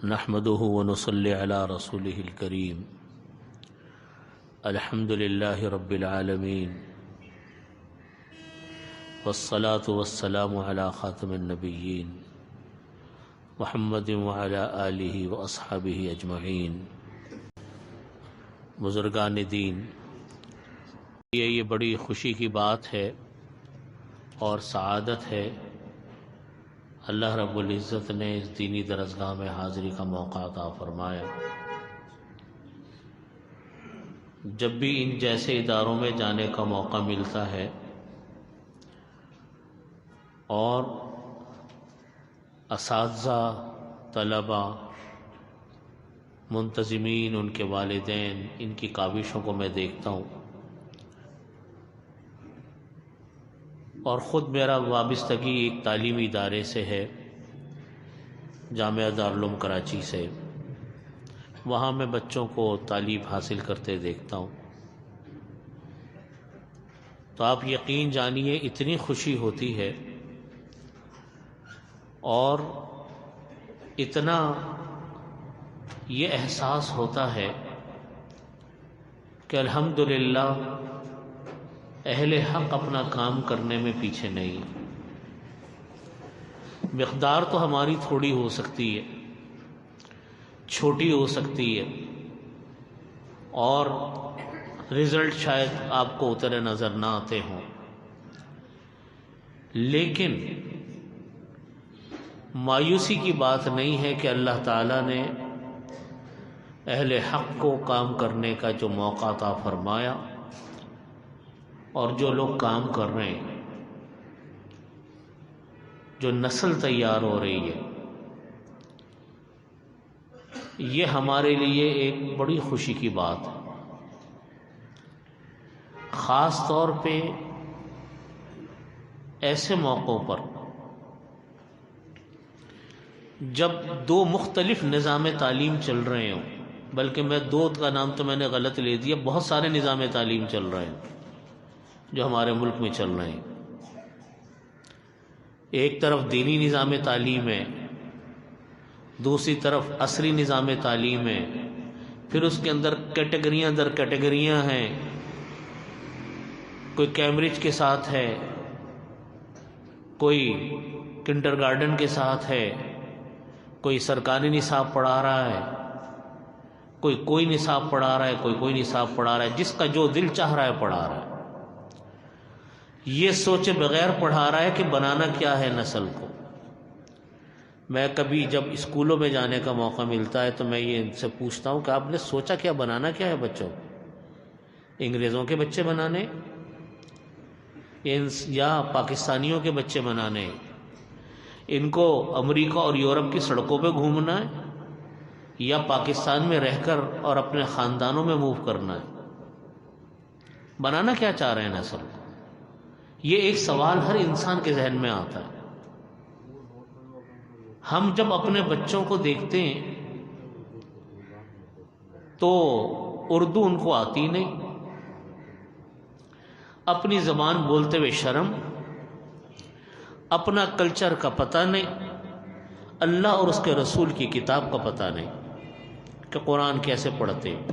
نحمده ونصلي على رسوله الكريم الحمد لله رب العالمين والصلاة والسلام على خاتم النبيين محمد وعلى آله وأصحابه أجمعين۔ بزرگان دین، یہ بڑی خوشی کی بات ہے اور سعادت ہے، اللہ رب العزت نے اس دینی درسگاہ میں حاضری کا موقع عطا فرمایا۔ جب بھی ان جیسے اداروں میں جانے کا موقع ملتا ہے اور اساتذہ، طلبہ، منتظمین، ان کے والدین، ان کی کاوشوں کو میں دیکھتا ہوں اور خود میرا وابستگی ایک تعلیمی ادارے سے ہے، جامعہ دارالعلوم کراچی سے، وہاں میں بچوں کو تعلیم حاصل کرتے دیکھتا ہوں، تو آپ یقین جانیے اتنی خوشی ہوتی ہے اور اتنا یہ احساس ہوتا ہے کہ الحمدللہ اہل حق اپنا کام کرنے میں پیچھے نہیں۔ مقدار تو ہماری تھوڑی ہو سکتی ہے، چھوٹی ہو سکتی ہے، اور رزلٹ شاید آپ کو اتنے نظر نہ آتے ہوں، لیکن مایوسی کی بات نہیں ہے کہ اللہ تعالیٰ نے اہل حق کو کام کرنے کا جو موقع عطا فرمایا، اور جو لوگ کام کر رہے ہیں، جو نسل تیار ہو رہی ہے، یہ ہمارے لیے ایک بڑی خوشی کی بات ہے۔ خاص طور پہ ایسے موقعوں پر جب دو مختلف نظام تعلیم چل رہے ہوں، بلکہ میں دو کا نام تو میں نے غلط لے دیا، بہت سارے نظام تعلیم چل رہے ہیں جو ہمارے ملک میں چل رہے ہیں۔ ایک طرف دینی نظام تعلیم ہے، دوسری طرف عصری نظام تعلیم ہے، پھر اس کے اندر کیٹیگریاں در کیٹیگریاں ہیں، کوئی کیمبرج کے ساتھ ہے، کوئی کنڈر گارڈن کے ساتھ ہے، کوئی سرکاری نصاب پڑھا رہا ہے، کوئی نصاب پڑھا رہا ہے، کوئی نصاب پڑھا رہا ہے، جس کا جو دل چاہ رہا ہے پڑھا رہا ہے، یہ سوچے بغیر پڑھا رہا ہے کہ بنانا کیا ہے نسل کو۔ میں کبھی جب اسکولوں میں جانے کا موقع ملتا ہے تو میں یہ ان سے پوچھتا ہوں کہ آپ نے سوچا کیا بنانا کیا ہے بچوں کو؟ انگریزوں کے بچے بنانے یا پاکستانیوں کے بچے بنانے؟ ان کو امریکہ اور یورپ کی سڑکوں پہ گھومنا ہے یا پاکستان میں رہ کر اور اپنے خاندانوں میں موو کرنا ہے؟ بنانا کیا چاہ رہے ہیں نسل کو؟ یہ ایک سوال ہر انسان کے ذہن میں آتا ہے۔ ہم جب اپنے بچوں کو دیکھتے ہیں تو اردو ان کو آتی نہیں، اپنی زبان بولتے ہوئے شرم، اپنا کلچر کا پتہ نہیں، اللہ اور اس کے رسول کی کتاب کا پتہ نہیں کہ قرآن کیسے پڑھتے ہیں۔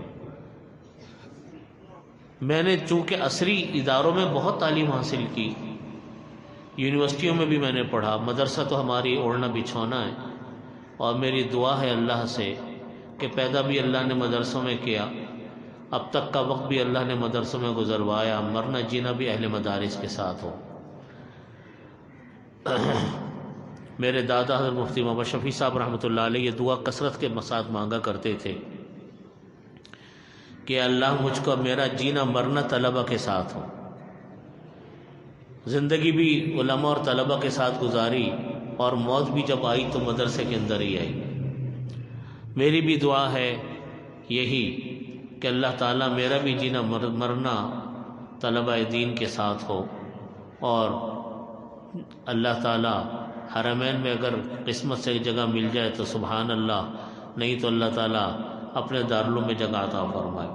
میں نے چونکہ عصری اداروں میں بہت تعلیم حاصل کی، یونیورسٹیوں میں بھی میں نے پڑھا، مدرسہ تو ہماری اوڑھنا بچھونا ہے، اور میری دعا ہے اللہ سے کہ پیدا بھی اللہ نے مدرسوں میں کیا، اب تک کا وقت بھی اللہ نے مدرسوں میں گزروایا، مرنا جینا بھی اہل مدارس کے ساتھ ہو۔ میرے دادا حضرت مفتی محمد شفیع صاحب رحمۃ اللہ علیہ یہ دعا کثرت کے ساتھ مانگا کرتے تھے کہ اللہ مجھ کو میرا جینا مرنا طلبہ کے ساتھ ہو۔ زندگی بھی علماء اور طلبہ کے ساتھ گزاری، اور موت بھی جب آئی تو مدرسے کے اندر ہی آئی۔ میری بھی دعا ہے یہی کہ اللہ تعالیٰ میرا بھی جینا مرنا طلبہ دین کے ساتھ ہو، اور اللہ تعالیٰ حرمین میں اگر قسمت سے جگہ مل جائے تو سبحان اللہ، نہیں تو اللہ تعالیٰ اپنے دارالعلوم میں جگہ عطا فرمائے۔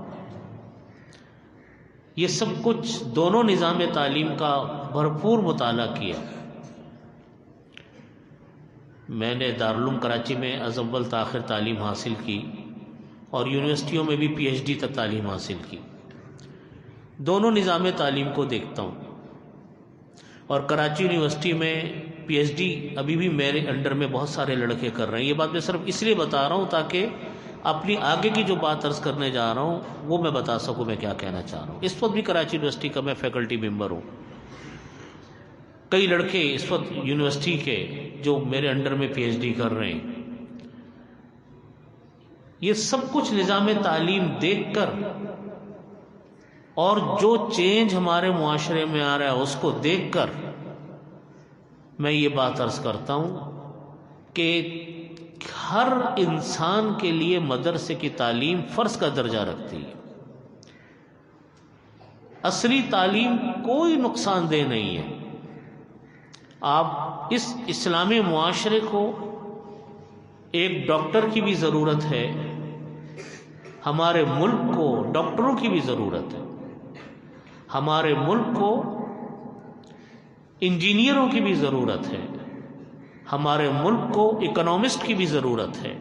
یہ سب کچھ دونوں نظام تعلیم کا بھرپور مطالعہ کیا، میں نے دارالعلوم کراچی میں از اول تا آخر تعلیم حاصل کی اور یونیورسٹیوں میں بھی پی ایچ ڈی تک تعلیم حاصل کی. دونوں نظام تعلیم کو دیکھتا ہوں. اور کراچی یونیورسٹی میں پی ایچ ڈی ابھی بھی میرے انڈر میں بہت سارے لڑکے کر رہے ہیں. یہ بات میں صرف اس لیے بتا رہا ہوں تاکہ اپنی آگے کی جو بات عرض کرنے جا رہا ہوں وہ میں بتا سکوں میں کیا کہنا چاہ رہا ہوں. اس وقت بھی کراچی یونیورسٹی کا میں فیکلٹی ممبر ہوں. کئی لڑکے اس وقت یونیورسٹی کے جو میرے انڈر میں پی ایچ ڈی کر رہے ہیں. یہ سب کچھ نظام تعلیم دیکھ کر اور جو چینج ہمارے معاشرے میں آ رہا ہے اس کو دیکھ کر میں یہ بات عرض کرتا ہوں کہ ہر انسان کے لیے مدرسے کی تعلیم فرض کا درجہ رکھتی ہے. اصلی تعلیم کوئی نقصان دہ نہیں ہے. آپ اس اسلامی معاشرے کو ایک ڈاکٹر کی بھی ضرورت ہے، ہمارے ملک کو ڈاکٹروں کی بھی ضرورت ہے، ہمارے ملک کو انجینئروں کی بھی ضرورت ہے، ہمارے ملک کو اکنامسٹ کی بھی ضرورت ہے،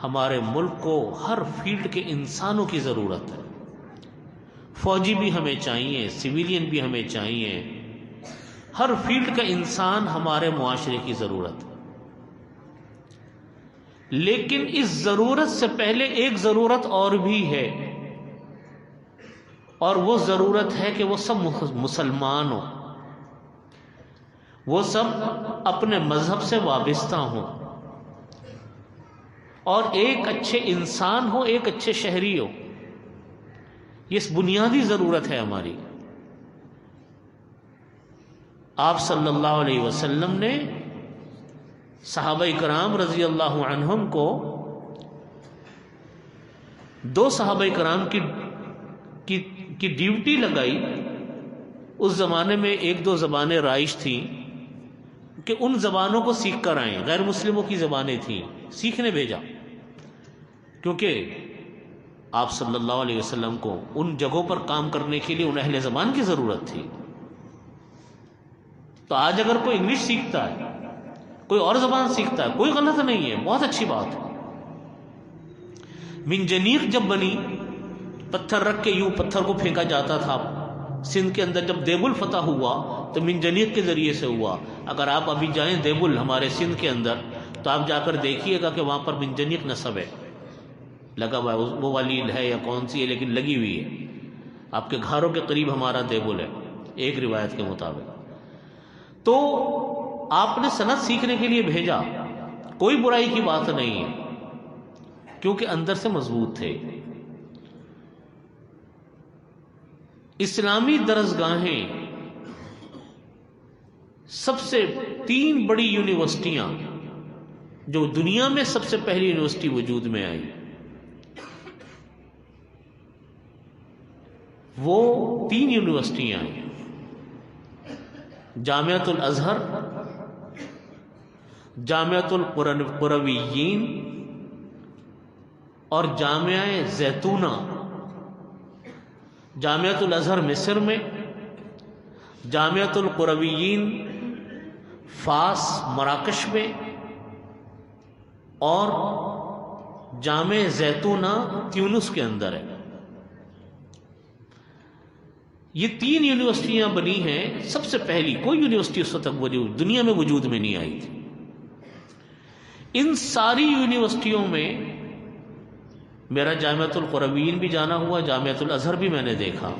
ہمارے ملک کو ہر فیلڈ کے انسانوں کی ضرورت ہے. فوجی بھی ہمیں چاہیے، سویلین بھی ہمیں چاہیے، ہر فیلڈ کا انسان ہمارے معاشرے کی ضرورت ہے. لیکن اس ضرورت سے پہلے ایک ضرورت اور بھی ہے، اور وہ ضرورت ہے کہ وہ سب مسلمان ہوں، وہ سب اپنے مذہب سے وابستہ ہوں اور ایک اچھے انسان ہو، ایک اچھے شہری ہو. یہ بنیادی ضرورت ہے ہماری. آپ صلی اللہ علیہ وسلم نے صحابہ کرام رضی اللہ عنہم کو دو صحابہ کرام کی ڈیوٹی لگائی. اس زمانے میں ایک دو زبانیں رائج تھیں کہ ان زبانوں کو سیکھ کر آئیں. غیر مسلموں کی زبانیں تھیں، سیکھنے بھیجا، کیونکہ آپ صلی اللہ علیہ وسلم کو ان جگہوں پر کام کرنے کے لیے ان اہل زبان کی ضرورت تھی. تو آج اگر کوئی انگلش سیکھتا ہے، کوئی اور زبان سیکھتا ہے، کوئی غلط نہیں ہے، بہت اچھی بات ہے. منجنیق جب بنی، پتھر رکھ کے یوں پتھر کو پھینکا جاتا تھا. سندھ کے اندر جب دیبل فتح ہوا تو منجنیق کے ذریعے سے ہوا. اگر آپ ابھی جائیں دیبل ہمارے سندھ کے اندر تو آپ جا کر دیکھیے گا کہ وہاں پر منجنیق نصب ہے لگا ہوا ہے. وہ والی ہے یا کون سی ہے لیکن لگی ہوئی ہے. آپ کے گھروں کے قریب ہمارا دیبل ہے ایک روایت کے مطابق. تو آپ نے صنعت سیکھنے کے لیے بھیجا، کوئی برائی کی بات نہیں ہے، کیونکہ اندر سے مضبوط تھے. اسلامی درسگاہیں سب سے 3 بڑی یونیورسٹیاں جو دنیا میں سب سے پہلی یونیورسٹی وجود میں آئی، وہ 3 یونیورسٹیاں ہیں: جامعۃ الازہر، جامعۃ القرویین اور جامعہ زیتونہ. جامعۃ الازہر مصر میں، جامعۃ القرویین فاس مراکش میں، اور جامع زیتونہ تیونس کے اندر ہے. یہ 3 یونیورسٹیاں بنی ہیں. سب سے پہلی کوئی یونیورسٹی اس وقت تک دنیا میں وجود میں نہیں آئی تھی. ان ساری یونیورسٹیوں میں میرا جامعۃ القرویین بھی جانا ہوا، جامعۃ الازہر بھی میں نے دیکھا،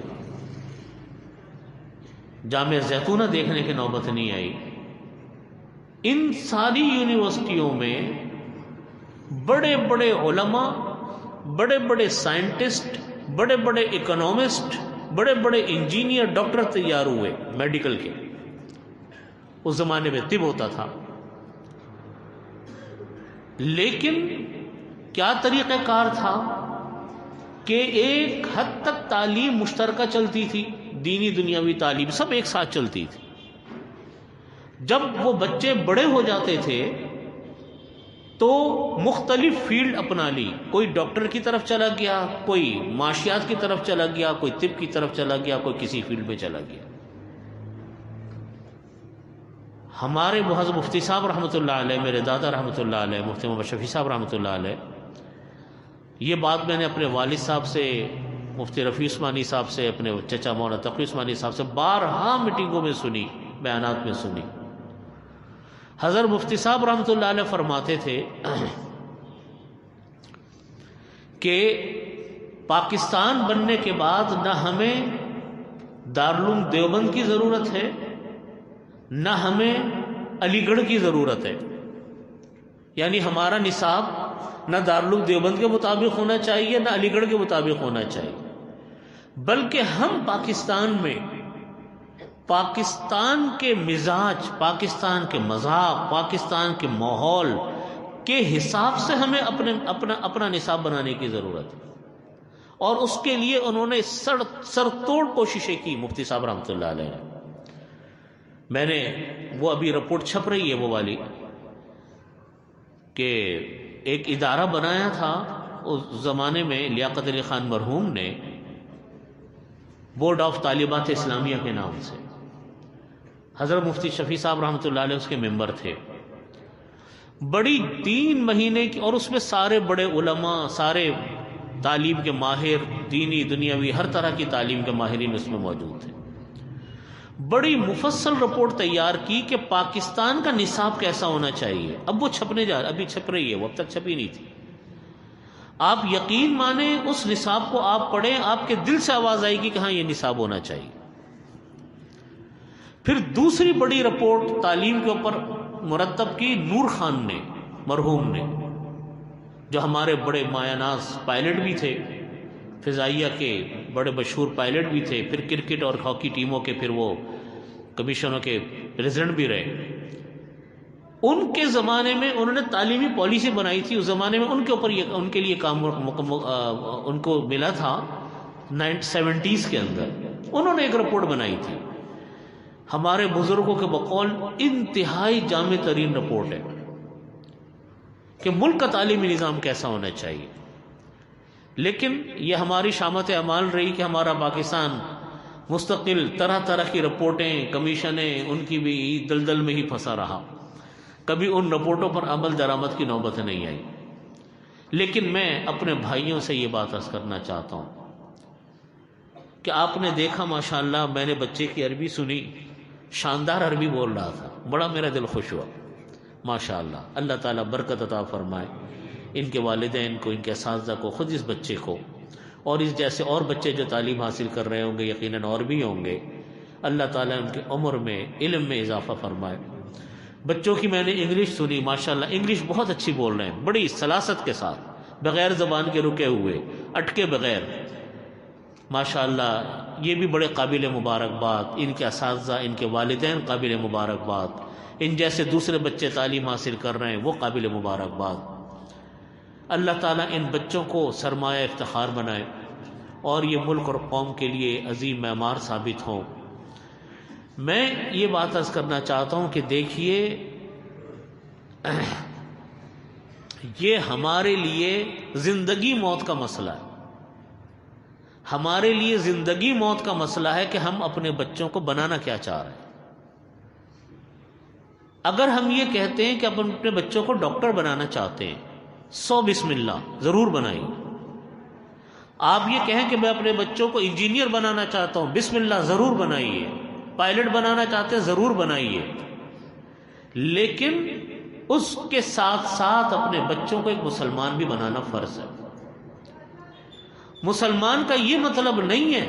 جامع زیتونہ دیکھنے کی نوبت نہیں آئی. ان ساری یونیورسٹیوں میں بڑے بڑے علماء، بڑے بڑے سائنٹسٹ، بڑے بڑے اکنامسٹ، بڑے بڑے انجینئر، ڈاکٹر تیار ہوئے میڈیکل کے. اس زمانے میں طب ہوتا تھا، لیکن کیا طریقہ کار تھا کہ ایک حد تک تعلیم مشترکہ چلتی تھی، دینی دنیاوی تعلیم سب ایک ساتھ چلتی تھی. جب وہ بچے بڑے ہو جاتے تھے تو مختلف فیلڈ اپنا لی. کوئی ڈاکٹر کی طرف چلا گیا، کوئی معاشیات کی طرف چلا گیا، کوئی طب کی طرف چلا گیا، کوئی کسی فیلڈ میں چلا گیا. ہمارے محض مفتی صاحب رحمۃ اللہ علیہ، میرے دادا رحمۃ اللہ علیہ، مفتی محمد شفیع صاحب رحمۃ اللہ علیہ، یہ بات میں نے اپنے والد صاحب سے، مفتی رفیع عثمانی صاحب سے، اپنے چچا مولانا تقی عثمانی صاحب سے بارہا میٹنگوں میں سنی، بیانات میں سنی۔ حضرت مفتی صاحب رحمۃ اللہ علیہ فرماتے تھے کہ پاکستان بننے کے بعد نہ ہمیں دارالعلوم دیوبند کی ضرورت ہے، نہ ہمیں علی گڑھ کی ضرورت ہے، یعنی ہمارا نصاب نہ دارالعلوم دیوبند کے مطابق ہونا چاہیے، نہ علی گڑھ کے مطابق ہونا چاہیے، بلکہ ہم پاکستان میں پاکستان کے مزاج، پاکستان کے مذاق، پاکستان کے ماحول کے حساب سے ہمیں اپنا نصاب بنانے کی ضرورت ہے۔ اور اس کے لیے انہوں نے سر توڑ کوششیں کی، مفتی صاحب رحمۃ اللہ علیہ نے۔ میں نے وہ ابھی رپورٹ چھپ رہی ہے وہ والی، کہ ایک ادارہ بنایا تھا اس زمانے میں لیاقت علی خان مرحوم نے، بورڈ آف طالبات اسلامیہ کے نام سے۔ حضرت مفتی شفیع صاحب رحمۃ اللہ علیہ اس کے ممبر تھے۔ بڑی 3 مہینے کی، اور اس میں سارے بڑے علماء، سارے تعلیم کے ماہر، دینی دنیاوی ہر طرح کی تعلیم کے ماہرین اس میں موجود تھے۔ بڑی مفصل رپورٹ تیار کی کہ پاکستان کا نصاب کیسا ہونا چاہیے۔ اب وہ چھپنے جا رہا، ابھی چھپ رہی ہے، وہ اب تک چھپی نہیں تھی۔ آپ یقین مانیں اس نصاب کو آپ پڑھیں، آپ کے دل سے آواز آئے گی کہ ہاں یہ نصاب ہونا چاہیے۔ پھر دوسری بڑی رپورٹ تعلیم کے اوپر مرتب کی نور خان نے، مرحوم نے، جو ہمارے بڑے مایہ ناز پائلٹ بھی تھے، فضائیہ کے بڑے مشہور پائلٹ بھی تھے، پھر کرکٹ اور ہاکی ٹیموں کے پھر وہ کمیشنوں کے پریزیڈنٹ بھی رہے۔ ان کے زمانے میں انہوں نے تعلیمی پالیسی بنائی تھی، اس زمانے میں ان کے اوپر ان کے لیے کام ان کو ملا تھا 70s کے اندر۔ انہوں نے ایک رپورٹ بنائی تھی، ہمارے بزرگوں کے بقول انتہائی جامع ترین رپورٹ ہے کہ ملک کا تعلیمی نظام کیسا ہونا چاہیے۔ لیکن یہ ہماری شامت اعمال رہی کہ ہمارا پاکستان مستقل طرح طرح کی رپورٹیں، کمیشنیں، ان کی بھی دلدل میں ہی پھنسا رہا، کبھی ان رپورٹوں پر عمل درآمد کی نوبت نہیں آئی۔ لیکن میں اپنے بھائیوں سے یہ بات عرض کرنا چاہتا ہوں کہ آپ نے دیکھا ماشاءاللہ، میں نے بچے کی عربی سنی، شاندار عربی بول رہا تھا، بڑا میرا دل خوش ہوا ماشاءاللہ۔ اللہ تعالیٰ برکت عطا فرمائے ان کے والدین کو، ان کے اساتذہ کو، خود اس بچے کو، اور اس جیسے اور بچے جو تعلیم حاصل کر رہے ہوں گے، یقیناً اور بھی ہوں گے۔ اللہ تعالیٰ ان کی عمر میں، علم میں اضافہ فرمائے۔ بچوں کی میں نے انگلش سنی، ماشاءاللہ انگلش بہت اچھی بول رہے ہیں، بڑی سلاست کے ساتھ، بغیر زبان کے رکے ہوئے، اٹکے بغیر، ماشاءاللہ۔ یہ بھی بڑے قابل مبارکباد، ان کے اساتذہ، ان کے والدین قابل مبارکباد، ان جیسے دوسرے بچے تعلیم حاصل کر رہے ہیں وہ قابل مبارکباد۔ اللہ تعالیٰ ان بچوں کو سرمایہ افتخار بنائے اور یہ ملک اور قوم کے لیے عظیم معمار ثابت ہوں۔ میں یہ بات عرض کرنا چاہتا ہوں کہ دیکھیے، یہ ہمارے لیے زندگی موت کا مسئلہ ہے، ہمارے لیے زندگی موت کا مسئلہ ہے کہ ہم اپنے بچوں کو بنانا کیا چاہ رہے ہیں۔ اگر ہم یہ کہتے ہیں کہ ہم اپنے بچوں کو ڈاکٹر بنانا چاہتے ہیں، 100 بسم اللہ ضرور بنائیے۔ آپ یہ کہیں کہ میں اپنے بچوں کو انجینئر بنانا چاہتا ہوں، بسم اللہ ضرور بنائیے۔ پائلٹ بنانا چاہتے ہیں ضرور بنائیے، لیکن اس کے ساتھ ساتھ اپنے بچوں کو ایک مسلمان بھی بنانا فرض ہے۔ مسلمان کا یہ مطلب نہیں ہے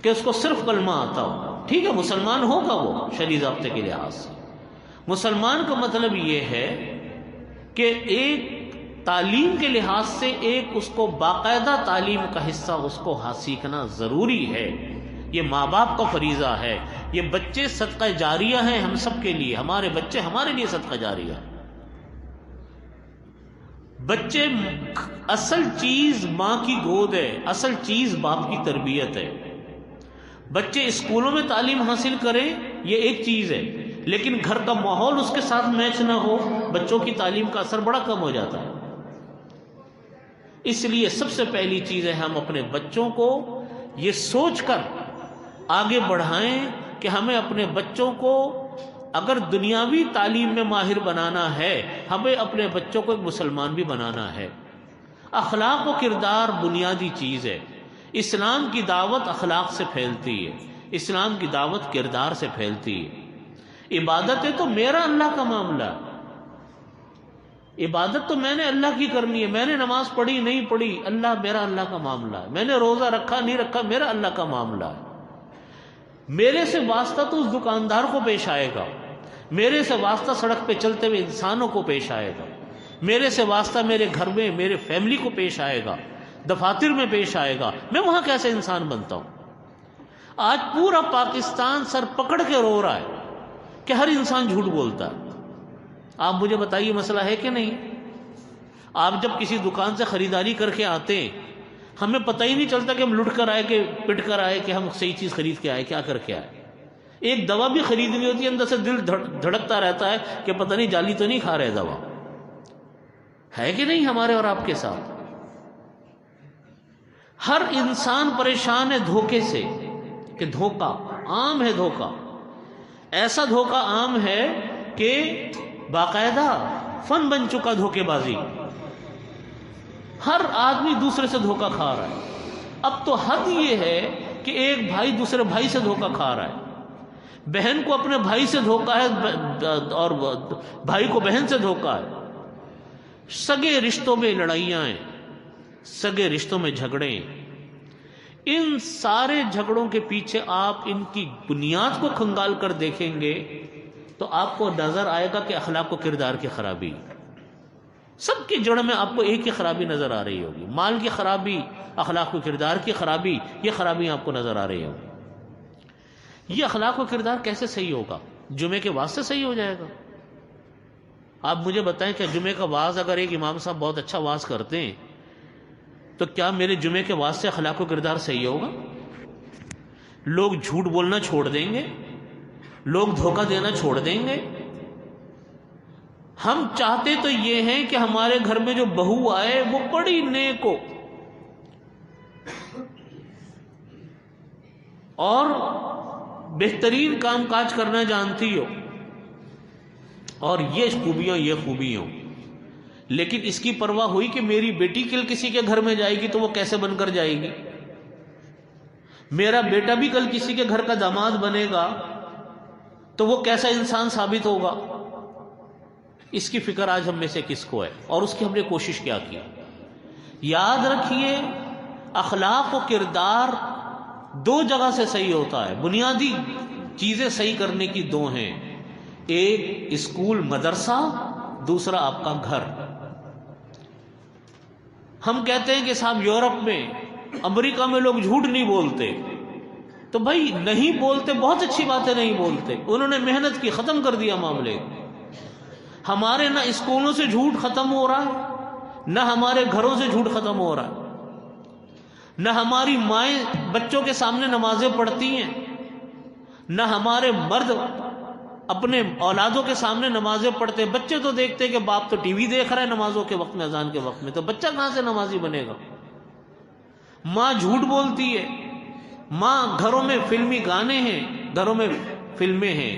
کہ اس کو صرف کلمہ آتا ہو، ٹھیک ہے مسلمان ہوگا وہ شرعی ضابطے کے لحاظ سے۔ مسلمان کا مطلب یہ ہے کہ ایک تعلیم کے لحاظ سے ایک اس کو باقاعدہ تعلیم کا حصہ اس کو سیکھنا ضروری ہے۔ یہ ماں باپ کا فریضہ ہے، یہ بچے صدقہ جاریہ ہیں ہم سب کے لیے، ہمارے بچے ہمارے لیے صدقہ جاریہ ہیں۔ بچے، اصل چیز ماں کی گود ہے، اصل چیز باپ کی تربیت ہے۔ بچے اسکولوں میں تعلیم حاصل کریں یہ ایک چیز ہے، لیکن گھر کا ماحول اس کے ساتھ میچ نہ ہو، بچوں کی تعلیم کا اثر بڑا کم ہو جاتا ہے۔ اس لیے سب سے پہلی چیز ہے ہم اپنے بچوں کو یہ سوچ کر آگے بڑھائیں کہ ہمیں اپنے بچوں کو اگر دنیاوی تعلیم میں ماہر بنانا ہے، ہمیں اپنے بچوں کو ایک مسلمان بھی بنانا ہے۔ اخلاق و کردار بنیادی چیز ہے۔ اسلام کی دعوت اخلاق سے پھیلتی ہے، اسلام کی دعوت کردار سے پھیلتی ہے۔ عبادت ہے تو میرا اللہ کا معاملہ ہے، عبادت تو میں نے اللہ کی کرنی ہے، میں نے نماز پڑھی نہیں پڑھی میرا اللہ کا معاملہ ہے، میں نے روزہ رکھا نہیں رکھا میرا اللہ کا معاملہ ہے۔ میرے سے واسطہ تو اس دکاندار کو پیش آئے گا، میرے سے واسطہ سڑک پہ چلتے ہوئے انسانوں کو پیش آئے گا، میرے سے واسطہ میرے گھر میں میرے فیملی کو پیش آئے گا، دفاتر میں پیش آئے گا، میں وہاں کیسے انسان بنتا ہوں؟ آج پورا پاکستان سر پکڑ کے رو رہا ہے کہ ہر انسان جھوٹ بولتا ہے۔ آپ مجھے بتائیے مسئلہ ہے کہ نہیں؟ آپ جب کسی دکان سے خریداری کر کے آتے ہیں، ہمیں پتہ ہی نہیں چلتا کہ ہم لٹ کر آئے کہ پٹ کر آئے کہ ہم صحیح چیز خرید کے آئے، کیا کر کے آئے۔ ایک دوا بھی خریدنی ہوتی ہے، اندر سے دل دھڑکتا رہتا ہے کہ پتہ نہیں جعلی تو نہیں کھا رہے دوا، ہے کہ نہیں ہمارے اور آپ کے ساتھ؟ ہر انسان پریشان ہے دھوکے سے، کہ دھوکہ عام ہے، دھوکہ ایسا دھوکہ عام ہے کہ باقاعدہ فن بن چکا دھوکے بازی، ہر آدمی دوسرے سے دھوکہ کھا رہا ہے۔ اب تو حد یہ ہے کہ ایک بھائی دوسرے بھائی سے دھوکہ کھا رہا ہے، بہن کو اپنے بھائی سے دھوکہ ہے اور بھائی کو بہن سے دھوکہ ہے۔ سگے رشتوں میں لڑائیاں ہیں، سگے رشتوں میں جھگڑے ہیں۔ ان سارے جھگڑوں کے پیچھے آپ ان کی بنیاد کو کھنگال کر دیکھیں گے تو آپ کو نظر آئے گا کہ اخلاق و کردار کی خرابی، سب کی جڑ میں آپ کو ایک ہی خرابی نظر آ رہی ہوگی، مال کی خرابی، اخلاق و کردار کی خرابی، یہ خرابی آپ کو نظر آ رہی ہوگی۔ یہ اخلاق و کردار کیسے صحیح ہوگا؟ جمعے کے واز سے صحیح ہو جائے گا؟ آپ مجھے بتائیں کہ جمعے کا واز اگر ایک امام صاحب بہت اچھا واز کرتے ہیں تو کیا میرے جمعے کے واز سے اخلاق و کردار صحیح ہوگا؟ لوگ جھوٹ بولنا چھوڑ دیں گے، لوگ دھوکہ دینا چھوڑ دیں گے۔ ہم چاہتے تو یہ ہیں کہ ہمارے گھر میں جو بہو آئے وہ بڑی نیک ہو اور بہترین کام کاج کرنا جانتی ہو، اور یہ خوبیاں یہ خوبیاں، لیکن اس کی پرواہ ہوئی کہ میری بیٹی کل کسی کے گھر میں جائے گی تو وہ کیسے بن کر جائے گی، میرا بیٹا بھی کل کسی کے گھر کا داماد بنے گا تو وہ کیسا انسان ثابت ہوگا۔ اس کی فکر آج ہم میں سے کس کو ہے، اور اس کی ہم نے کوشش کیا کی؟ یاد رکھیے، اخلاق و کردار دو جگہ سے صحیح ہوتا ہے، بنیادی چیزیں صحیح کرنے کی دو ہیں، ایک اسکول مدرسہ، دوسرا آپ کا گھر۔ ہم کہتے ہیں کہ صاحب یورپ میں، امریکہ میں لوگ جھوٹ نہیں بولتے، تو بھائی نہیں بولتے، بہت اچھی بات ہے، نہیں بولتے، انہوں نے محنت کی، ختم کر دیا معاملے۔ ہمارے نہ اسکولوں سے جھوٹ ختم ہو رہا ہے، نہ ہمارے گھروں سے جھوٹ ختم ہو رہا ہے، نہ ہماری مائیں بچوں کے سامنے نمازیں پڑھتی ہیں، نہ ہمارے مرد اپنے اولادوں کے سامنے نمازیں پڑھتے۔ بچے تو دیکھتے کہ باپ تو ٹی وی دیکھ رہا ہے نمازوں کے وقت میں، اذان کے وقت میں، تو بچہ کہاں سے نمازی بنے گا؟ ماں جھوٹ بولتی ہے، ماں گھروں میں فلمی گانے ہیں، گھروں میں فلمیں ہیں،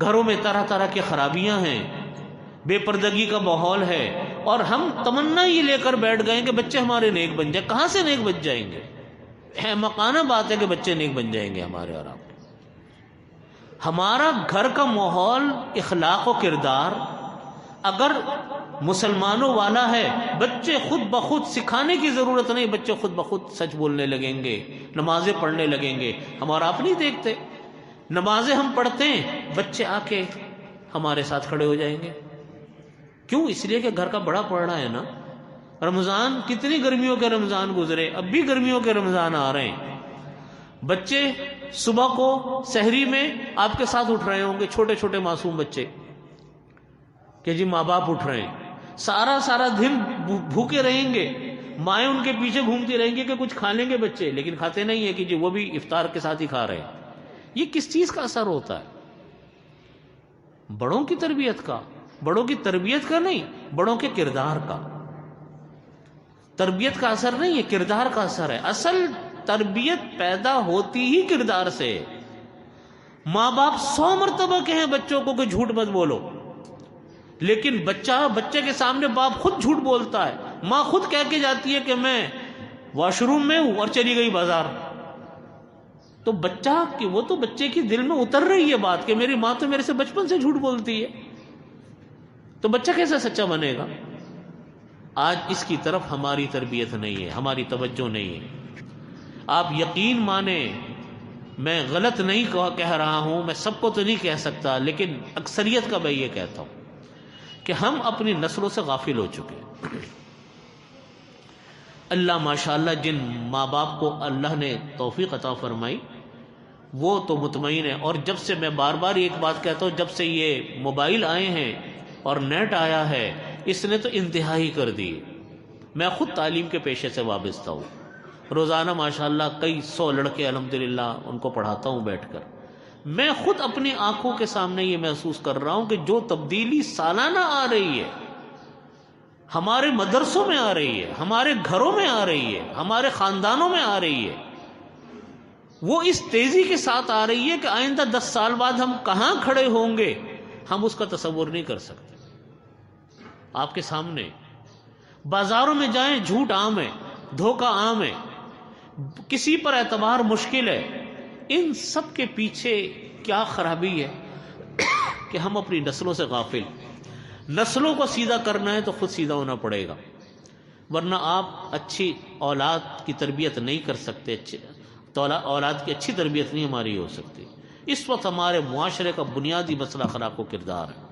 گھروں میں طرح طرح کی خرابیاں ہیں، بے پردگی کا ماحول ہے، اور ہم تمنا یہ لے کر بیٹھ گئے کہ بچے ہمارے نیک بن جائیں۔ کہاں سے نیک بن جائیں گے؟ احمقانہ بات ہے کہ بچے نیک بن جائیں گے ہمارے اور آپ۔ ہمارا گھر کا ماحول، اخلاق و کردار اگر مسلمانوں والا ہے، بچے خود بخود، سکھانے کی ضرورت نہیں، بچے خود بخود سچ بولنے لگیں گے، نمازیں پڑھنے لگیں گے۔ ہمارا آپ نہیں دیکھتے، نمازیں ہم پڑھتے ہیں، بچے آ کے ہمارے ساتھ کھڑے ہو جائیں گے۔ کیوں؟ اس لیے کہ گھر کا بڑا پڑھ رہا ہے نا۔ رمضان، کتنی گرمیوں کے رمضان گزرے، اب بھی گرمیوں کے رمضان آ رہے ہیں، بچے صبح کو سحری میں آپ کے ساتھ اٹھ رہے ہوں گے، چھوٹے چھوٹے معصوم بچے کہ جی ماں باپ اٹھ رہے ہیں، سارا دن بھوکے رہیں گے، مائیں ان کے پیچھے گھومتی رہیں گے کہ کچھ کھا لیں گے بچے، لیکن کھاتے نہیں ہیں کہ جی وہ بھی افطار کے ساتھ ہی کھا رہے ہیں۔ یہ کس چیز کا اثر ہوتا ہے؟ بڑوں کی تربیت کا، بڑوں کی تربیت کا نہیں، بڑوں کے کردار کا۔ تربیت کا اثر نہیں ہے، کردار کا اثر ہے۔ اصل تربیت پیدا ہوتی ہی کردار سے۔ ماں باپ 100 مرتبہ کہیں بچوں کو کہ جھوٹ مت بولو، لیکن بچے کے سامنے باپ خود جھوٹ بولتا ہے، ماں خود کہہ کے جاتی ہے کہ میں واش روم میں ہوں اور چلی گئی بازار. تو وہ تو بچے کی دل میں اتر رہی ہے بات کہ میری ماں تو میرے سے بچپن سے جھوٹ بولتی ہے، تو بچہ کیسے سچا بنے گا؟ آج اس کی طرف ہماری تربیت نہیں ہے، ہماری توجہ نہیں ہے. آپ یقین مانیں، میں غلط نہیں کہہ رہا ہوں، میں سب کو تو نہیں کہہ سکتا، لیکن اکثریت کا میں یہ کہتا ہوں کہ ہم اپنی نسلوں سے غافل ہو چکے ہیں. اللہ ماشاءاللہ جن ماں باپ کو اللہ نے توفیق عطا فرمائی وہ تو مطمئن ہے. اور جب سے میں بار بار ایک بات کہتا ہوں، جب سے یہ موبائل آئے ہیں اور نیٹ آیا ہے، اس نے تو انتہائی کر دی. میں خود تعلیم کے پیشے سے وابستہ ہوں، روزانہ ماشاءاللہ کئی 100 لڑکے الحمدللہ ان کو پڑھاتا ہوں بیٹھ کر. میں خود اپنی آنکھوں کے سامنے یہ محسوس کر رہا ہوں کہ جو تبدیلی سالانہ آ رہی ہے، ہمارے مدرسوں میں آ رہی ہے، ہمارے گھروں میں آ رہی ہے، ہمارے خاندانوں میں آ رہی ہے، وہ اس تیزی کے ساتھ آ رہی ہے کہ آئندہ 10 سال بعد ہم کہاں کھڑے ہوں گے ہم اس کا تصور نہیں کر سکتے. آپ کے سامنے بازاروں میں جائیں، جھوٹ عام ہے، دھوکہ عام ہے، کسی پر اعتبار مشکل ہے. ان سب کے پیچھے کیا خرابی ہے کہ ہم اپنی نسلوں سے غافل. نسلوں کو سیدھا کرنا ہے تو خود سیدھا ہونا پڑے گا، ورنہ آپ اچھی اولاد کی تربیت نہیں کر سکتے. اولاد کی اچھی تربیت نہیں ہماری ہو سکتی. اس وقت ہمارے معاشرے کا بنیادی مسئلہ اخلاق و کردار ہے.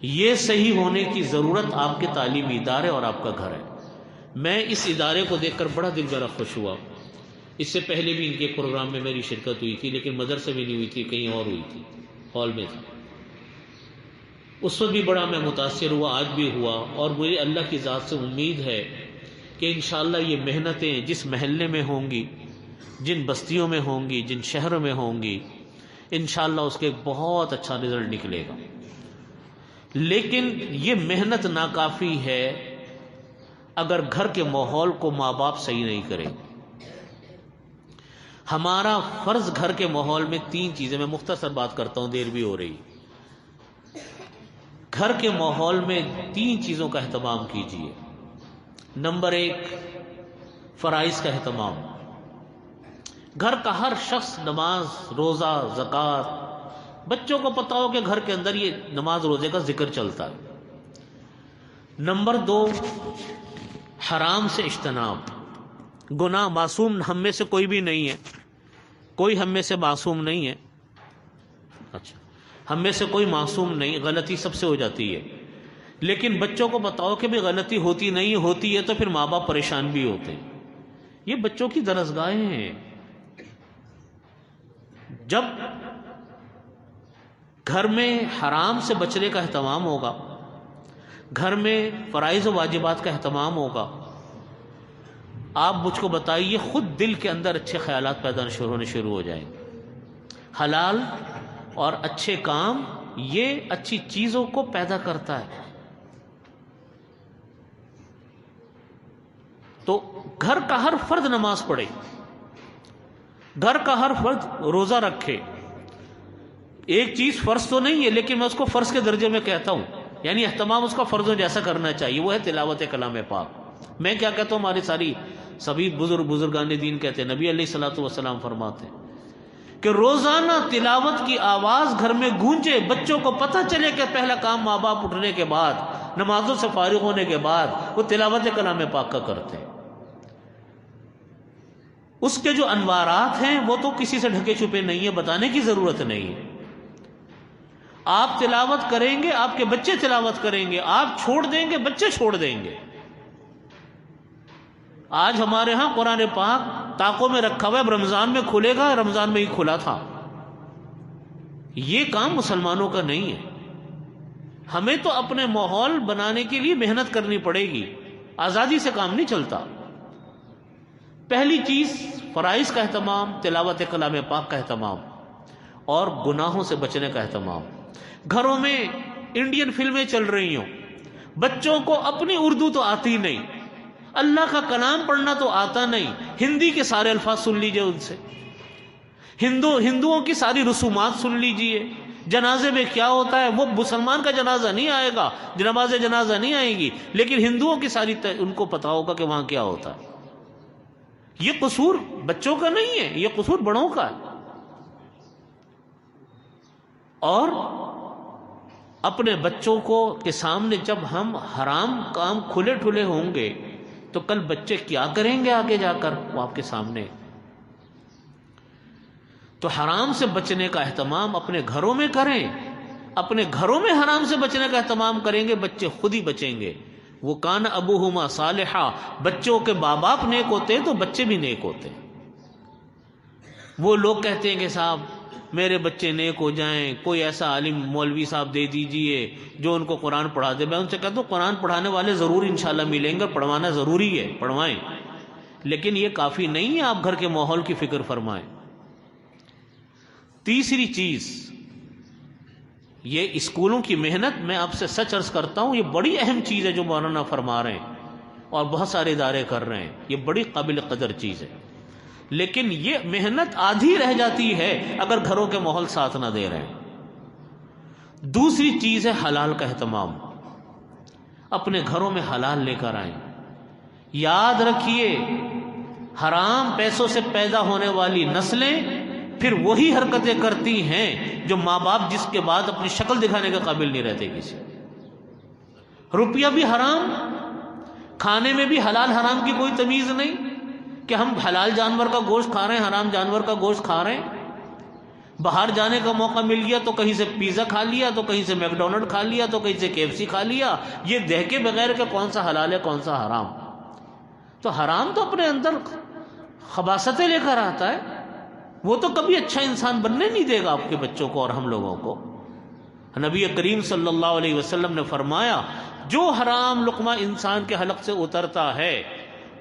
یہ صحیح ہونے کی ضرورت آپ کے تعلیمی ادارے اور آپ کا گھر ہے. میں اس ادارے کو دیکھ کر بڑا دل میرا خوش ہوا. اس سے پہلے بھی ان کے پروگرام میں میری شرکت ہوئی تھی، لیکن مدرسے میں نہیں ہوئی تھی، کہیں اور ہوئی تھی، ہال میں تھی. اس وقت بھی بڑا میں متاثر ہوا، آج بھی ہوا. اور مجھے اللہ کی ذات سے امید ہے کہ انشاءاللہ یہ محنتیں جس محلے میں ہوں گی، جن بستیوں میں ہوں گی، جن شہروں میں ہوں گی، انشاءاللہ اس کے ایک بہت اچھا رزلٹ نکلے گا. لیکن یہ محنت ناکافی ہے اگر گھر کے ماحول کو ماں باپ صحیح نہیں کرے. ہمارا فرض گھر کے ماحول میں 3 چیزیں، میں مختصر بات کرتا ہوں، دیر بھی ہو رہی. گھر کے ماحول میں 3 چیزوں کا اہتمام کیجیے. نمبر 1، فرائض کا اہتمام. گھر کا ہر شخص نماز، روزہ، زکوٰۃ، بچوں کو پتا ہو کہ گھر کے اندر یہ نماز روزے کا ذکر چلتا ہے. نمبر 2، حرام سے اجتناب. گناہ معصوم ہم میں سے کوئی بھی نہیں ہے، کوئی ہم میں سے معصوم نہیں ہے. اچھا، ہم میں سے کوئی معصوم نہیں، غلطی سب سے ہو جاتی ہے. لیکن بچوں کو بتاؤ کہ بھی غلطی ہوتی نہیں، ہوتی ہے تو پھر ماں باپ پریشان بھی ہوتے ہیں. یہ بچوں کی درسگاہیں ہیں. جب گھر میں حرام سے بچنے کا اہتمام ہوگا، گھر میں فرائض و واجبات کا اہتمام ہوگا، آپ مجھ کو بتائیے خود دل کے اندر اچھے خیالات پیدا ہونے شروع ہو جائیں گے. حلال اور اچھے کام یہ اچھی چیزوں کو پیدا کرتا ہے. تو گھر کا ہر فرد نماز پڑھے، گھر کا ہر فرد روزہ رکھے. ایک چیز فرض تو نہیں ہے لیکن میں اس کو فرض کے درجے میں کہتا ہوں، یعنی اہتمام اس کا فرضوں جیسا کرنا چاہیے، وہ ہے تلاوت کلام پاک. میں کیا کہتا ہوں، ہماری سبھی بزرگان دین کہتے ہیں، نبی علیہ الصلوۃ والسلام فرماتے ہیں کہ روزانہ تلاوت کی آواز گھر میں گونجے، بچوں کو پتہ چلے کہ پہلا کام ماں باپ اٹھنے کے بعد، نمازوں سے فارغ ہونے کے بعد وہ تلاوت کلام پاک کا کرتے ہیں. اس کے جو انوارات ہیں وہ تو کسی سے ڈھکے چھپے نہیں ہیں، بتانے کی ضرورت نہیں ہے. آپ تلاوت کریں گے، آپ کے بچے تلاوت کریں گے، آپ چھوڑ دیں گے، بچے چھوڑ دیں گے. آج ہمارے ہاں قرآن پاک طاقوں میں رکھا ہوا ہے، رمضان میں کھلے گا، رمضان میں ہی کھلا تھا. یہ کام مسلمانوں کا نہیں ہے. ہمیں تو اپنے ماحول بنانے کے لیے محنت کرنی پڑے گی، آزادی سے کام نہیں چلتا. پہلی چیز فرائض کا اہتمام، تلاوت کلام پاک کا اہتمام، اور گناہوں سے بچنے کا اہتمام. گھروں میں انڈین فلمیں چل رہی ہوں، بچوں کو اپنی اردو تو آتی نہیں، اللہ کا کلام پڑھنا تو آتا نہیں، ہندی کے سارے الفاظ سن لیجئے ان سے. ہندوؤں کی ساری رسومات سن لیجئے، جنازے میں کیا ہوتا ہے، وہ مسلمان کا جنازہ نہیں آئے گا، نماز جنازہ نہیں آئے گی، لیکن ہندوؤں کی ساری ان کو پتا ہوگا کہ وہاں کیا ہوتا ہے۔ یہ قصور بچوں کا نہیں ہے، یہ قصور بڑوں کا ہے۔ اور اپنے بچوں کو کے سامنے جب ہم حرام کام کھلے ٹھلے ہوں گے تو کل بچے کیا کریں گے آگے جا کر وہ آپ کے سامنے۔ تو حرام سے بچنے کا اہتمام اپنے گھروں میں کریں، اپنے گھروں میں حرام سے بچنے کا اہتمام کریں گے، بچے خود ہی بچیں گے۔ وہ کان ابوہما صالحا، بچوں کے ماں باپ نیک ہوتے ہیں تو بچے بھی نیک ہوتے ہیں۔ وہ لوگ کہتے ہیں کہ صاحب میرے بچے نیک ہو جائیں، کوئی ایسا عالم مولوی صاحب دے دیجئے جو ان کو قرآن پڑھا دے۔ میں ان سے کہتا ہوں قرآن پڑھانے والے ضرور انشاءاللہ ملیں گے، پڑھوانا ضروری ہے، پڑھوائیں، لیکن یہ کافی نہیں ہے، آپ گھر کے ماحول کی فکر فرمائیں۔ تیسری چیز یہ اسکولوں کی محنت، میں آپ سے سچ عرض کرتا ہوں یہ بڑی اہم چیز ہے جو مولانا فرما رہے ہیں اور بہت سارے ادارے کر رہے ہیں، یہ بڑی قابل قدر چیز ہے، لیکن یہ محنت آدھی رہ جاتی ہے اگر گھروں کے ماحول ساتھ نہ دے رہے ہیں۔ دوسری چیز ہے حلال کا اہتمام، اپنے گھروں میں حلال لے کر آئیں۔ یاد رکھیے حرام پیسوں سے پیدا ہونے والی نسلیں پھر وہی حرکتیں کرتی ہیں جو ماں باپ جس کے بعد اپنی شکل دکھانے کے قابل نہیں رہتے کسی۔ روپیہ بھی حرام، کھانے میں بھی حلال حرام کی کوئی تمیز نہیں کہ ہم حلال جانور کا گوشت کھا رہے ہیں، حرام جانور کا گوشت کھا رہے ہیں۔ باہر جانے کا موقع مل گیا تو کہیں سے پیزا کھا لیا، تو کہیں سے میک ڈونلڈ کھا لیا، تو کہیں سے KFC کھا لیا، یہ دیکھ کے بغیر کہ کون سا حلال ہے کون سا حرام۔ تو حرام تو اپنے اندر خباثتیں لے کر آتا ہے، وہ تو کبھی اچھا انسان بننے نہیں دے گا آپ کے بچوں کو اور ہم لوگوں کو۔ نبی کریم صلی اللہ علیہ وسلم نے فرمایا جو حرام لقمہ انسان کے حلق سے اترتا ہے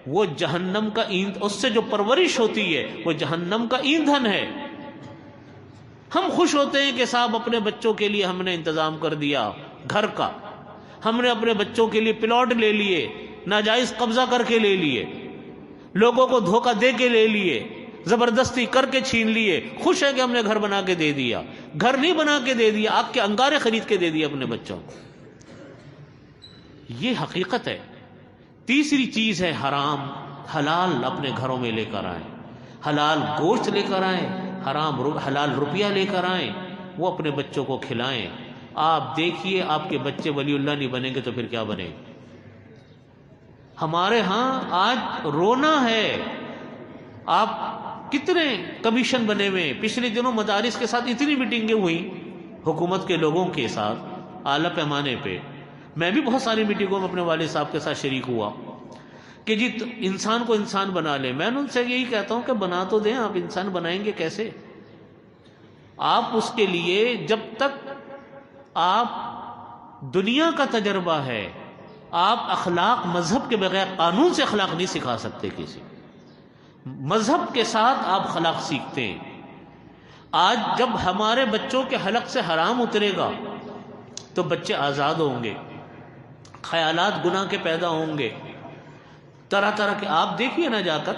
وہ جہنم کا ایندھن، اس سے جو پرورش ہوتی ہے وہ جہنم کا ایندھن ہے۔ ہم خوش ہوتے ہیں کہ صاحب اپنے بچوں کے لیے ہم نے انتظام کر دیا گھر کا، ہم نے اپنے بچوں کے لیے پلاٹ لے لیے، ناجائز قبضہ کر کے لے لیے، لوگوں کو دھوکہ دے کے لے لیے، زبردستی کر کے چھین لیے، خوش ہے کہ ہم نے گھر بنا کے دے دیا۔ گھر نہیں بنا کے دے دیا، آگ کے انگارے خرید کے دے دیا اپنے بچوں کو۔ یہ حقیقت ہے۔ تیسری چیز ہے حرام، حلال اپنے گھروں میں لے کر آئیں، حلال گوشت لے کر آئیں، حلال روپیہ لے کر آئیں، وہ اپنے بچوں کو کھلائیں۔ آپ دیکھیے آپ کے بچے ولی اللہ نہیں بنیں گے تو پھر کیا بنے گے؟ ہمارے ہاں آج رونا ہے، آپ کتنے کمیشن بنے ہوئے، پچھلے دنوں مدارس کے ساتھ اتنی میٹنگیں ہوئی حکومت کے لوگوں کے ساتھ اعلیٰ پیمانے پہ، میں بھی بہت ساری میٹنگوں میں اپنے والد صاحب کے ساتھ شریک ہوا کہ جی انسان کو انسان بنا لیں۔ میں ان سے یہی کہتا ہوں کہ بنا تو دیں، آپ انسان بنائیں گے کیسے؟ آپ اس کے لیے جب تک آپ دنیا کا تجربہ ہے، آپ اخلاق مذہب کے بغیر قانون سے اخلاق نہیں سکھا سکتے کسی، مذہب کے ساتھ آپ اخلاق سیکھتے ہیں۔ آج جب ہمارے بچوں کے حلق سے حرام اترے گا تو بچے آزاد ہوں گے، خیالات گناہ کے پیدا ہوں گے، طرح طرح کے۔ آپ دیکھیے نا جا کر،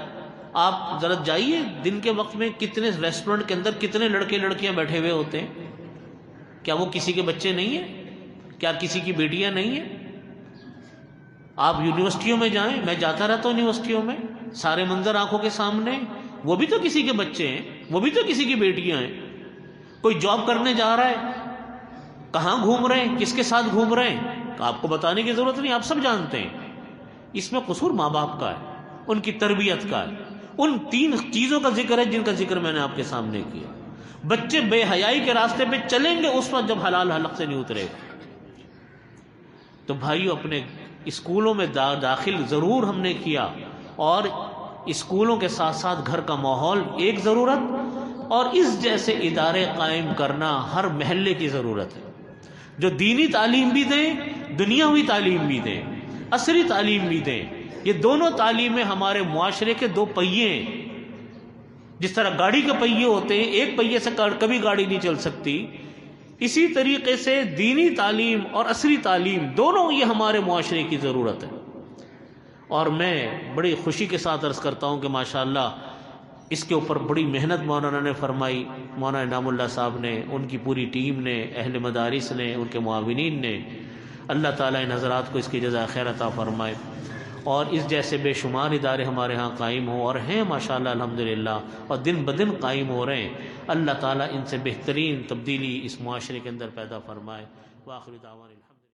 آپ ذرا جائیے دن کے وقت میں کتنے ریسٹورنٹ کے اندر کتنے لڑکے لڑکیاں بیٹھے ہوئے ہوتے ہیں، کیا وہ کسی کے بچے نہیں ہیں؟ کیا کسی کی بیٹیاں نہیں ہیں؟ آپ یونیورسٹیوں میں جائیں، میں جاتا رہتا ہوں یونیورسٹیوں میں، سارے منظر آنکھوں کے سامنے، وہ بھی تو کسی کے بچے ہیں، وہ بھی تو کسی کی بیٹیاں ہیں۔ کوئی جاب کرنے جا رہا ہے، کہاں گھوم رہے ہیں، کس کے ساتھ گھوم رہے ہیں، آپ کو بتانے کی ضرورت نہیں، آپ سب جانتے ہیں۔ اس میں قصور ماں باپ کا ہے، ان کی تربیت کا ہے۔ ان تین چیزوں کا ذکر ہے جن کا ذکر میں نے آپ کے سامنے کیا۔ بچے بے حیائی کے راستے پہ چلیں گے اس وقت جب حلال حلق سے نہیں اترے گا۔ تو بھائیو اپنے اسکولوں میں داخل ضرور ہم نے کیا، اور اسکولوں کے ساتھ ساتھ گھر کا ماحول ایک ضرورت، اور اس جیسے ادارے قائم کرنا ہر محلے کی ضرورت ہے، جو دینی تعلیم بھی دیں، دنیاوی تعلیم بھی دیں، عصری تعلیم بھی دیں۔ یہ دونوں تعلیمیں ہمارے معاشرے کے دو پہیے ہیں۔ جس طرح گاڑی کے پہیے ہوتے ہیں، ایک پہیے سے کبھی گاڑی نہیں چل سکتی، اسی طریقے سے دینی تعلیم اور عصری تعلیم دونوں یہ ہمارے معاشرے کی ضرورت ہے۔ اور میں بڑی خوشی کے ساتھ عرض کرتا ہوں کہ ماشاءاللہ اس کے اوپر بڑی محنت مولانا نے فرمائی، مولانا انعام اللہ صاحب نے، ان کی پوری ٹیم نے، اہل مدارس نے، ان کے معاونین نے۔ اللہ تعالیٰ ان حضرات کو اس کی جزائے خیر عطا فرمائے، اور اس جیسے بے شمار ادارے ہمارے ہاں قائم ہوں اور ہیں ماشاءاللہ الحمدللہ، اور دن بدن قائم ہو رہے ہیں۔ اللہ تعالیٰ ان سے بہترین تبدیلی اس معاشرے کے اندر پیدا فرمائے۔ وآخر دعوانا الحمد